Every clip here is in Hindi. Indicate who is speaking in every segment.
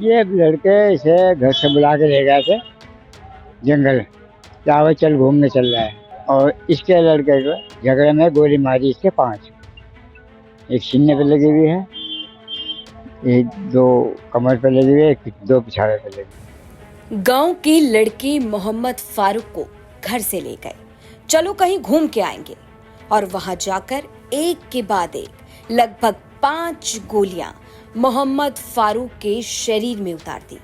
Speaker 1: ये लड़के इसे घर से बुला के ले गए थे जंगल। क्या वो चल घूमने चल रहा है और इसके लड़के को झगड़े में गोली मारी इसके 5। एक सीने पे लगी हुई है, एक 2 कमर पे लगी हुई है, एक 2 पिछाड़े पे लगी हुई है।
Speaker 2: गांव की लड़की मोहम्मद फारूक को घर से ले गए, चलो कहीं घूम के आएंगे, और वहां जाकर एक के बाद एक लगभग 5 गोलियां मोहम्मद फारूक के शरीर में उतार दी।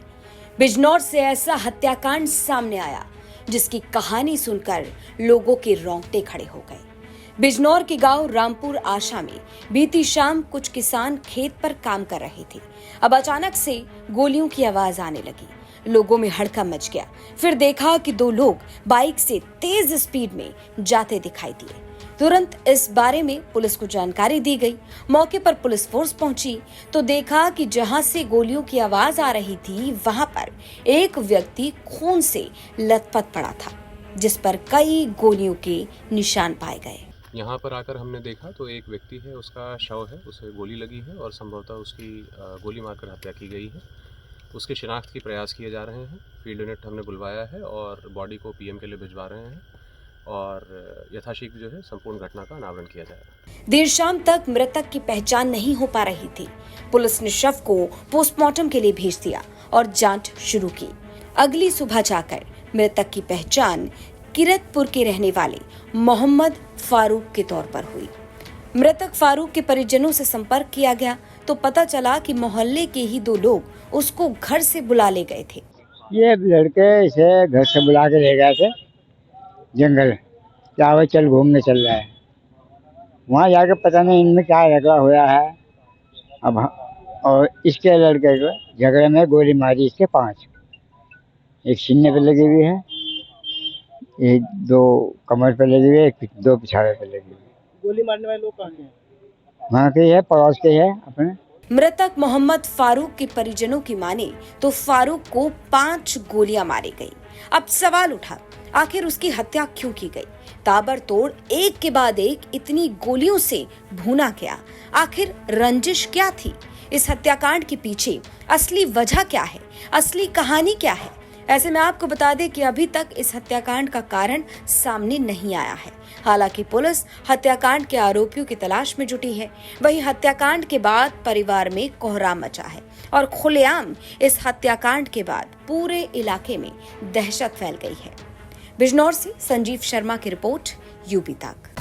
Speaker 2: बिजनौर से ऐसा हत्याकांड सामने आया जिसकी कहानी सुनकर लोगों के रोंगटे खड़े हो गए। बिजनौर के गांव रामपुर आशा में बीती शाम कुछ किसान खेत पर काम कर रहे थे। अब अचानक से गोलियों की आवाज आने लगी। लोगों में हड़कंप मच गया। फिर देखा कि 2 लोग बाइक से तेज स्पीड में जाते दिखाई दिए। तुरंत इस बारे में पुलिस को जानकारी दी गई। मौके पर पुलिस फोर्स पहुंची तो देखा कि जहां से गोलियों की आवाज आ रही थी वहां पर एक व्यक्ति खून से लथपथ पड़ा था, जिस पर कई गोलियों के निशान पाए गए।
Speaker 3: यहाँ पर आकर हमने देखा तो एक व्यक्ति है, उसका शव है, उसे गोली लगी है और संभवतः उसकी गोली मारकर हत्या की गई है। उसके शिनाख्त के प्रयास किए जा रहे हैं। फील्ड यूनिट हमने बुलवाया है और बॉडी को पीएम के लिए भिजवा रहे हैं और यथाशीघ्र जो है संपूर्ण घटना का अनावरण किया जाएगा।
Speaker 2: देर शाम तक मृतक की पहचान नहीं हो पा रही थी। पुलिस ने शव को पोस्टमार्टम के लिए भेज दिया और जांच शुरू की। अगली सुबह जाकर मृतक की पहचान किरतपुर के रहने वाले मोहम्मद फारूक के तौर पर हुई। मृतक फारूक के परिजनों से संपर्क किया गया तो पता चला कि मोहल्ले के ही 2 लोग उसको घर से बुला ले गए थे।
Speaker 1: ये लड़के इसे घर से बुला के ले गए थे जंगल। क्या वो चल घूमने चल रहा है। वहाँ जाके पता नहीं इनमें क्या झगड़ा हुआ है। अब और इसके लड़के को झगड़े में गोली मारी इसके 5। एक सीने पे लगी हुई है, एक 2 कमर पे लगी हुई है, एक 2 पिछाड़े पे लगी हुई है।
Speaker 4: गोली मारने वाले लोग कहाँ के हैं?
Speaker 1: वहाँ के है, पड़ोस के है अपने।
Speaker 2: मृतक मोहम्मद फारूक के परिजनों की माने तो फारूक को 5 गोलियां मारी गई। अब सवाल उठा, आखिर उसकी हत्या क्यों की गई? ताबड़तोड़ एक के बाद एक इतनी गोलियों से भूना गया। आखिर रंजिश क्या थी? इस हत्याकांड के पीछे असली वजह क्या है? असली कहानी क्या है? ऐसे में आपको बता दें कि अभी तक इस हत्याकांड का कारण सामने नहीं आया है। हालांकि पुलिस हत्याकांड के आरोपियों की तलाश में जुटी है। वहीं हत्याकांड के बाद परिवार में कोहराम मचा है और खुलेआम इस हत्याकांड के बाद पूरे इलाके में दहशत फैल गई है। बिजनौर से संजीव शर्मा की रिपोर्ट, यूपी तक।